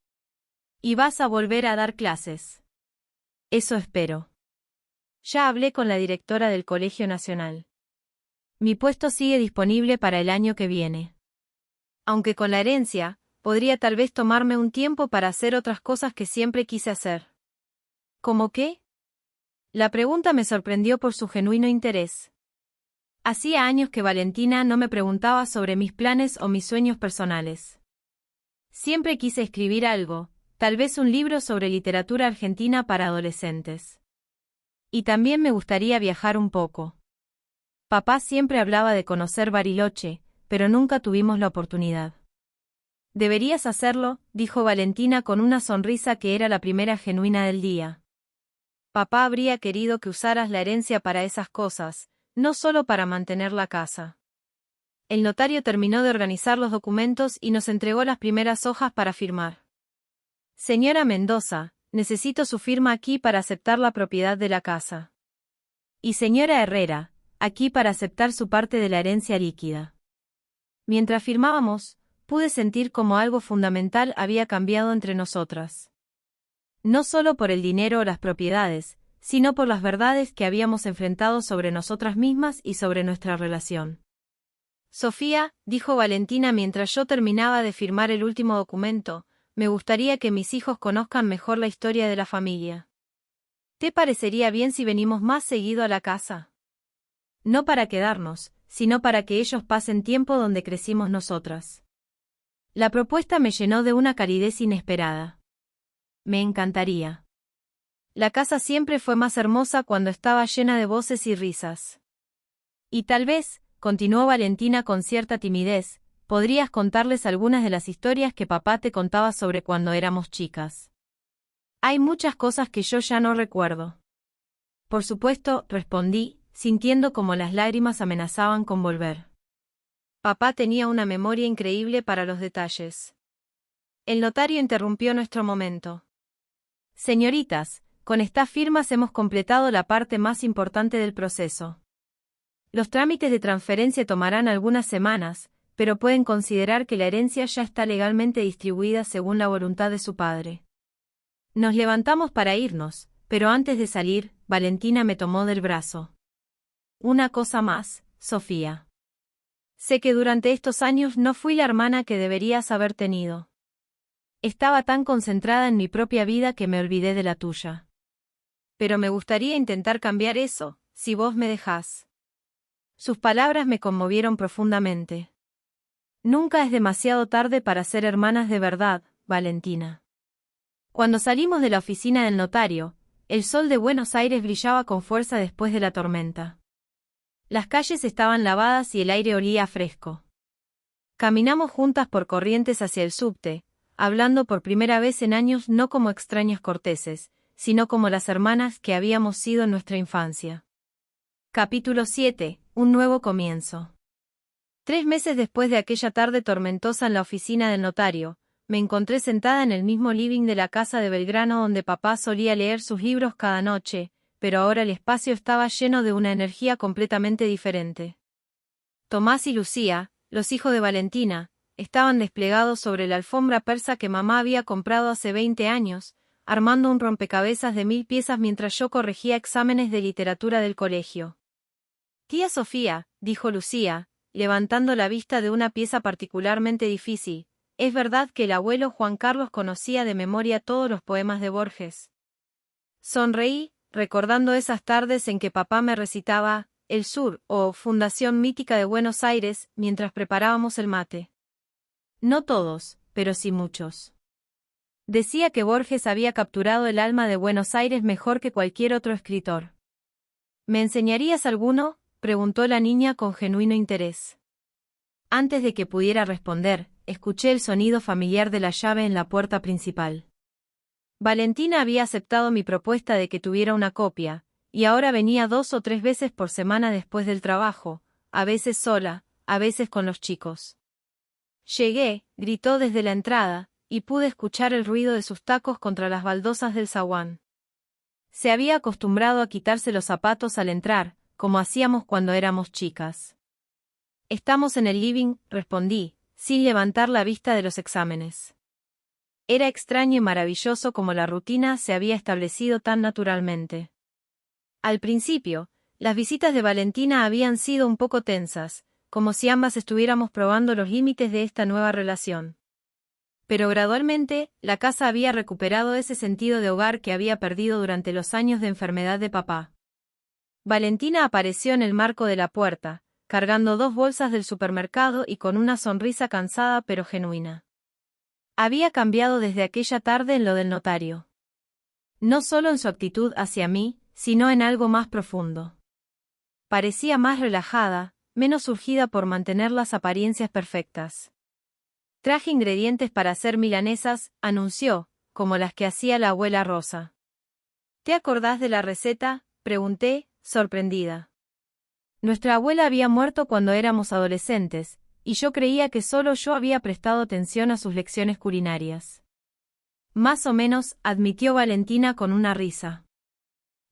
¿Y vas a volver a dar clases? Eso espero. Ya hablé con la directora del Colegio Nacional. Mi puesto sigue disponible para el año que viene. Aunque con la herencia, podría tal vez tomarme un tiempo para hacer otras cosas que siempre quise hacer. ¿Cómo qué? La pregunta me sorprendió por su genuino interés. Hacía años que Valentina no me preguntaba sobre mis planes o mis sueños personales. Siempre quise escribir algo, tal vez un libro sobre literatura argentina para adolescentes. Y también me gustaría viajar un poco. Papá siempre hablaba de conocer Bariloche, pero nunca tuvimos la oportunidad. Deberías hacerlo, dijo Valentina con una sonrisa que era la primera genuina del día. Papá habría querido que usaras la herencia para esas cosas, no solo para mantener la casa. El notario terminó de organizar los documentos y nos entregó las primeras hojas para firmar. Señora Mendoza, necesito su firma aquí para aceptar la propiedad de la casa. Y señora Herrera, aquí para aceptar su parte de la herencia líquida. Mientras firmábamos, pude sentir como algo fundamental había cambiado entre nosotras. No solo por el dinero o las propiedades, sino por las verdades que habíamos enfrentado sobre nosotras mismas y sobre nuestra relación. Sofía, dijo Valentina mientras yo terminaba de firmar el último documento, me gustaría que mis hijos conozcan mejor la historia de la familia. ¿Te parecería bien si venimos más seguido a la casa? No para quedarnos, sino para que ellos pasen tiempo donde crecimos nosotras. La propuesta me llenó de una calidez inesperada. Me encantaría. La casa siempre fue más hermosa cuando estaba llena de voces y risas. Y tal vez, continuó Valentina con cierta timidez, podrías contarles algunas de las historias que papá te contaba sobre cuando éramos chicas. Hay muchas cosas que yo ya no recuerdo. Por supuesto, respondí, sintiendo como las lágrimas amenazaban con volver. Papá tenía una memoria increíble para los detalles. El notario interrumpió nuestro momento. Señoritas, con estas firmas hemos completado la parte más importante del proceso. Los trámites de transferencia tomarán algunas semanas, pero pueden considerar que la herencia ya está legalmente distribuida según la voluntad de su padre. Nos levantamos para irnos, pero antes de salir, Valentina me tomó del brazo. Una cosa más, Sofía. Sé que durante estos años no fui la hermana que deberías haber tenido. Estaba tan concentrada en mi propia vida que me olvidé de la tuya. Pero me gustaría intentar cambiar eso, si vos me dejás. Sus palabras me conmovieron profundamente. Nunca es demasiado tarde para ser hermanas de verdad, Valentina. Cuando salimos de la oficina del notario, el sol de Buenos Aires brillaba con fuerza después de la tormenta. Las calles estaban lavadas y el aire olía fresco. Caminamos juntas por Corrientes hacia el subte, hablando por primera vez en años no como extrañas corteses, sino como las hermanas que habíamos sido en nuestra infancia. Capítulo 7. Un nuevo comienzo. 3 meses después de aquella tarde tormentosa en la oficina del notario, me encontré sentada en el mismo living de la casa de Belgrano donde papá solía leer sus libros cada noche, pero ahora el espacio estaba lleno de una energía completamente diferente. Tomás y Lucía, los hijos de Valentina, estaban desplegados sobre la alfombra persa que mamá había comprado hace 20 años, armando un rompecabezas de 1000 piezas mientras yo corregía exámenes de literatura del colegio. Tía Sofía, dijo Lucía, levantando la vista de una pieza particularmente difícil, ¿es verdad que el abuelo Juan Carlos conocía de memoria todos los poemas de Borges? Sonreí, recordando esas tardes en que papá me recitaba El Sur o Fundación Mítica de Buenos Aires mientras preparábamos el mate. No todos, pero sí muchos. Decía que Borges había capturado el alma de Buenos Aires mejor que cualquier otro escritor. ¿Me enseñarías alguno?, preguntó la niña con genuino interés. Antes de que pudiera responder, escuché el sonido familiar de la llave en la puerta principal. Valentina había aceptado mi propuesta de que tuviera una copia, y ahora venía 2 o 3 veces por semana después del trabajo, a veces sola, a veces con los chicos. Llegué, gritó desde la entrada, y pude escuchar el ruido de sus tacos contra las baldosas del zaguán. Se había acostumbrado a quitarse los zapatos al entrar, como hacíamos cuando éramos chicas. Estamos en el living, respondí, sin levantar la vista de los exámenes. Era extraño y maravilloso como la rutina se había establecido tan naturalmente. Al principio, las visitas de Valentina habían sido un poco tensas, como si ambas estuviéramos probando los límites de esta nueva relación. Pero gradualmente, la casa había recuperado ese sentido de hogar que había perdido durante los años de enfermedad de papá. Valentina apareció en el marco de la puerta, cargando 2 bolsas del supermercado y con una sonrisa cansada pero genuina. Había cambiado desde aquella tarde en lo del notario. No solo en su actitud hacia mí, sino en algo más profundo. Parecía más relajada, menos urgida por mantener las apariencias perfectas. Traje ingredientes para hacer milanesas, anunció, como las que hacía la abuela Rosa. ¿Te acordás de la receta?, pregunté, sorprendida. Nuestra abuela había muerto cuando éramos adolescentes, y yo creía que solo yo había prestado atención a sus lecciones culinarias. Más o menos, admitió Valentina con una risa.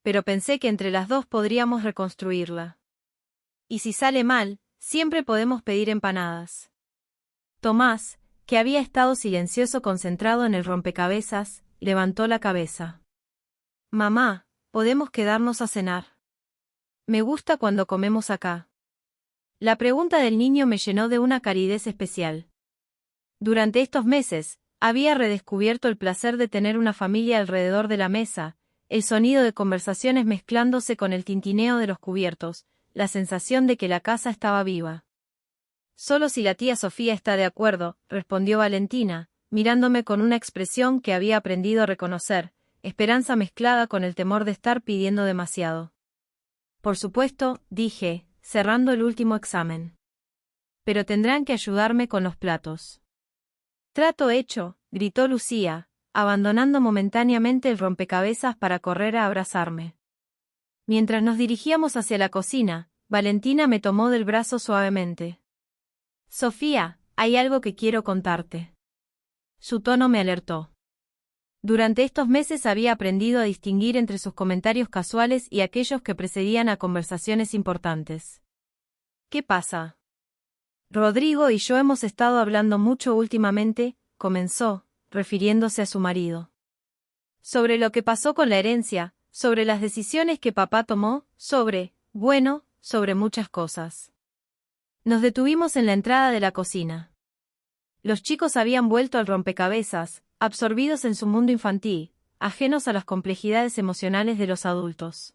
Pero pensé que entre las dos podríamos reconstruirla. Y si sale mal, siempre podemos pedir empanadas. Tomás, que había estado silencioso concentrado en el rompecabezas, levantó la cabeza. Mamá, ¿podemos quedarnos a cenar? Me gusta cuando comemos acá. La pregunta del niño me llenó de una calidez especial. Durante estos meses, había redescubierto el placer de tener una familia alrededor de la mesa, el sonido de conversaciones mezclándose con el tintineo de los cubiertos, la sensación de que la casa estaba viva. Solo si la tía Sofía está de acuerdo, respondió Valentina, mirándome con una expresión que había aprendido a reconocer, esperanza mezclada con el temor de estar pidiendo demasiado. Por supuesto, dije, cerrando el último examen. Pero tendrán que ayudarme con los platos. Trato hecho, gritó Lucía, abandonando momentáneamente el rompecabezas para correr a abrazarme. Mientras nos dirigíamos hacia la cocina, Valentina me tomó del brazo suavemente. Sofía, hay algo que quiero contarte. Su tono me alertó. Durante estos meses había aprendido a distinguir entre sus comentarios casuales y aquellos que precedían a conversaciones importantes. ¿Qué pasa? Rodrigo y yo hemos estado hablando mucho últimamente, comenzó, refiriéndose a su marido. Sobre lo que pasó con la herencia, sobre las decisiones que papá tomó, sobre muchas cosas. Nos detuvimos en la entrada de la cocina. Los chicos habían vuelto al rompecabezas, absorbidos en su mundo infantil, ajenos a las complejidades emocionales de los adultos.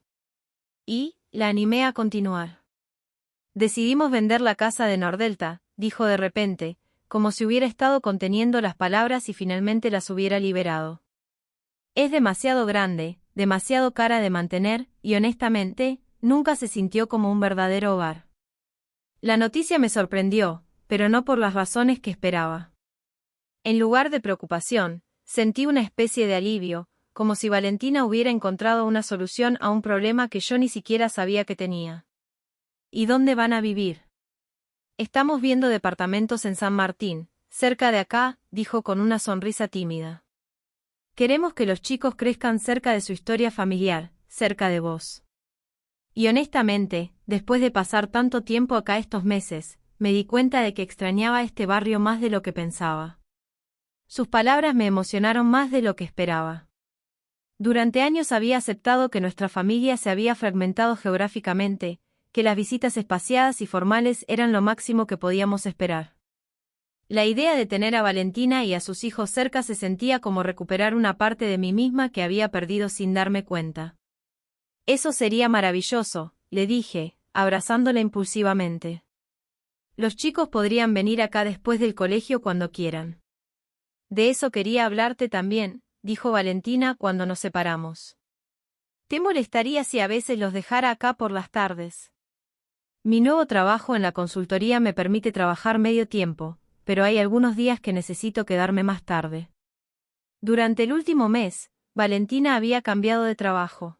Y, la animé a continuar. Decidimos vender la casa de Nordelta, dijo de repente, como si hubiera estado conteniendo las palabras y finalmente las hubiera liberado. Es demasiado grande, demasiado cara de mantener, y honestamente, nunca se sintió como un verdadero hogar. La noticia me sorprendió, pero no por las razones que esperaba. En lugar de preocupación, sentí una especie de alivio, como si Valentina hubiera encontrado una solución a un problema que yo ni siquiera sabía que tenía. ¿Y dónde van a vivir? Estamos viendo departamentos en San Martín, cerca de acá, dijo con una sonrisa tímida. Queremos que los chicos crezcan cerca de su historia familiar, cerca de vos. Y honestamente, después de pasar tanto tiempo acá estos meses, me di cuenta de que extrañaba este barrio más de lo que pensaba. Sus palabras me emocionaron más de lo que esperaba. Durante años había aceptado que nuestra familia se había fragmentado geográficamente, que las visitas espaciadas y formales eran lo máximo que podíamos esperar. La idea de tener a Valentina y a sus hijos cerca se sentía como recuperar una parte de mí misma que había perdido sin darme cuenta. Eso sería maravilloso, le dije, abrazándola impulsivamente. Los chicos podrían venir acá después del colegio cuando quieran. De eso quería hablarte también, dijo Valentina cuando nos separamos. ¿Te molestaría si a veces los dejara acá por las tardes? Mi nuevo trabajo en la consultoría me permite trabajar medio tiempo, pero hay algunos días que necesito quedarme más tarde. Durante el último mes, Valentina había cambiado de trabajo.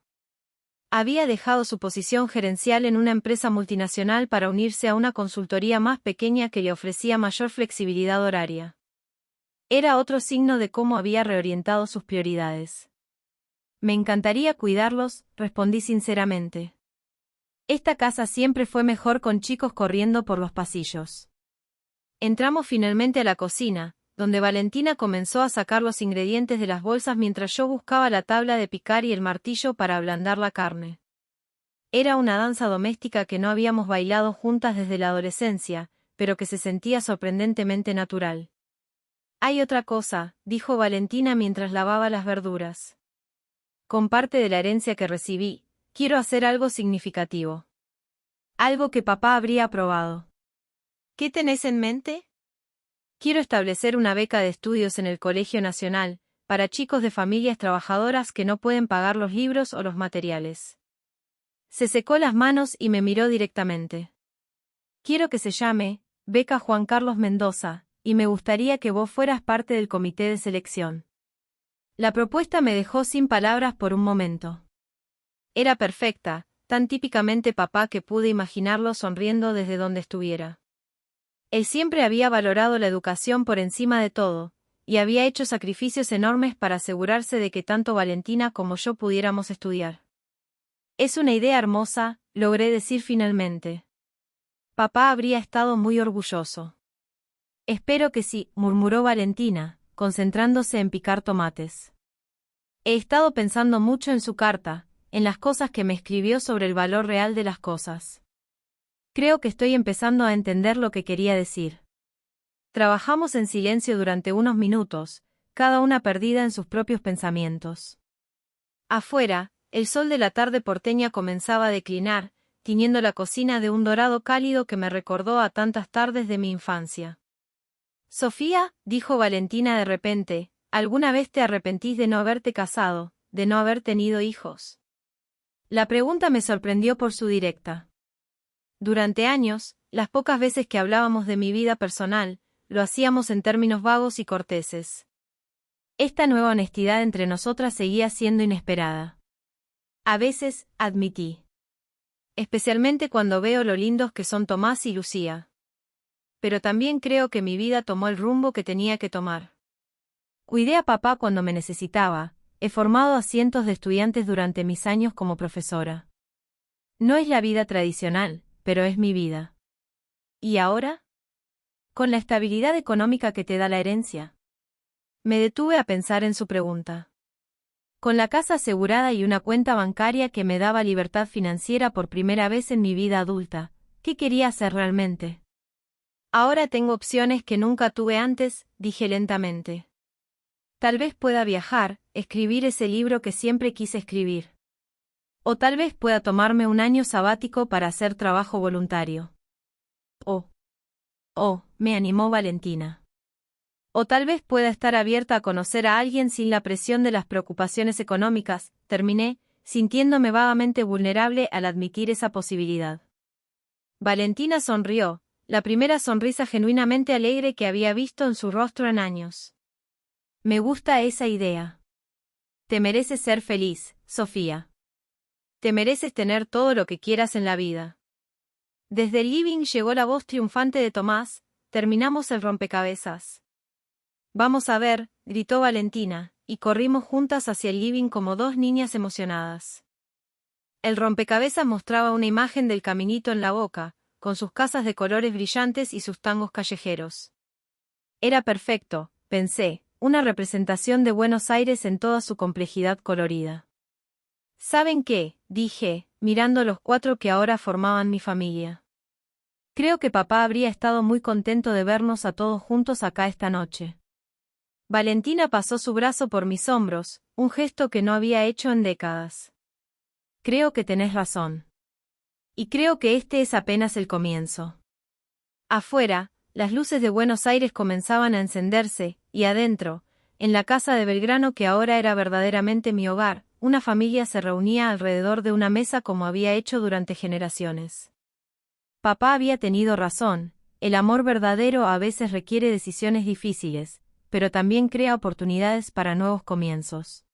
Había dejado su posición gerencial en una empresa multinacional para unirse a una consultoría más pequeña que le ofrecía mayor flexibilidad horaria. Era otro signo de cómo había reorientado sus prioridades. Me encantaría cuidarlos, respondí sinceramente. Esta casa siempre fue mejor con chicos corriendo por los pasillos. Entramos finalmente a la cocina, donde Valentina comenzó a sacar los ingredientes de las bolsas mientras yo buscaba la tabla de picar y el martillo para ablandar la carne. Era una danza doméstica que no habíamos bailado juntas desde la adolescencia, pero que se sentía sorprendentemente natural. Hay otra cosa, dijo Valentina mientras lavaba las verduras. Con parte de la herencia que recibí, quiero hacer algo significativo. Algo que papá habría aprobado. ¿Qué tenés en mente? Quiero establecer una beca de estudios en el Colegio Nacional, para chicos de familias trabajadoras que no pueden pagar los libros o los materiales. Se secó las manos y me miró directamente. Quiero que se llame Beca Juan Carlos Mendoza, y me gustaría que vos fueras parte del comité de selección. La propuesta me dejó sin palabras por un momento. Era perfecta, tan típicamente papá que pude imaginarlo sonriendo desde donde estuviera. Él siempre había valorado la educación por encima de todo, y había hecho sacrificios enormes para asegurarse de que tanto Valentina como yo pudiéramos estudiar. Es una idea hermosa, logré decir finalmente. Papá habría estado muy orgulloso. Espero que sí, murmuró Valentina, concentrándose en picar tomates. He estado pensando mucho en su carta, en las cosas que me escribió sobre el valor real de las cosas. Creo que estoy empezando a entender lo que quería decir. Trabajamos en silencio durante unos minutos, cada una perdida en sus propios pensamientos. Afuera, el sol de la tarde porteña comenzaba a declinar, tiñendo la cocina de un dorado cálido que me recordó a tantas tardes de mi infancia. Sofía, dijo Valentina de repente, ¿alguna vez te arrepentís de no haberte casado, de no haber tenido hijos? La pregunta me sorprendió por su directa. Durante años, las pocas veces que hablábamos de mi vida personal, lo hacíamos en términos vagos y corteses. Esta nueva honestidad entre nosotras seguía siendo inesperada. A veces, admití. Especialmente cuando veo lo lindos que son Tomás y Lucía. Pero también creo que mi vida tomó el rumbo que tenía que tomar. Cuidé a papá cuando me necesitaba, he formado a cientos de estudiantes durante mis años como profesora. No es la vida tradicional, pero es mi vida. ¿Y ahora? Con la estabilidad económica que te da la herencia. Me detuve a pensar en su pregunta. Con la casa asegurada y una cuenta bancaria que me daba libertad financiera por primera vez en mi vida adulta, ¿qué quería hacer realmente? Ahora tengo opciones que nunca tuve antes, dije lentamente. Tal vez pueda viajar, escribir ese libro que siempre quise escribir. O tal vez pueda tomarme un año sabático para hacer trabajo voluntario. Me animó Valentina. O tal vez pueda estar abierta a conocer a alguien sin la presión de las preocupaciones económicas, terminé, sintiéndome vagamente vulnerable al admitir esa posibilidad. Valentina sonrió, la primera sonrisa genuinamente alegre que había visto en su rostro en años. Me gusta esa idea. Te mereces ser feliz, Sofía. Te mereces tener todo lo que quieras en la vida. Desde el living llegó la voz triunfante de Tomás, terminamos el rompecabezas. Vamos a ver, gritó Valentina, y corrimos juntas hacia el living como dos niñas emocionadas. El rompecabezas mostraba una imagen del Caminito en la Boca, con sus casas de colores brillantes y sus tangos callejeros. Era perfecto, pensé, una representación de Buenos Aires en toda su complejidad colorida. ¿Saben qué?, dije, mirando los 4 que ahora formaban mi familia. Creo que papá habría estado muy contento de vernos a todos juntos acá esta noche. Valentina pasó su brazo por mis hombros, un gesto que no había hecho en décadas. Creo que tenés razón. Y creo que este es apenas el comienzo. Afuera, las luces de Buenos Aires comenzaban a encenderse, y adentro, en la casa de Belgrano que ahora era verdaderamente mi hogar, una familia se reunía alrededor de una mesa como había hecho durante generaciones. Papá había tenido razón, el amor verdadero a veces requiere decisiones difíciles, pero también crea oportunidades para nuevos comienzos.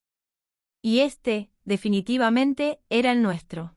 Y este, definitivamente, era el nuestro.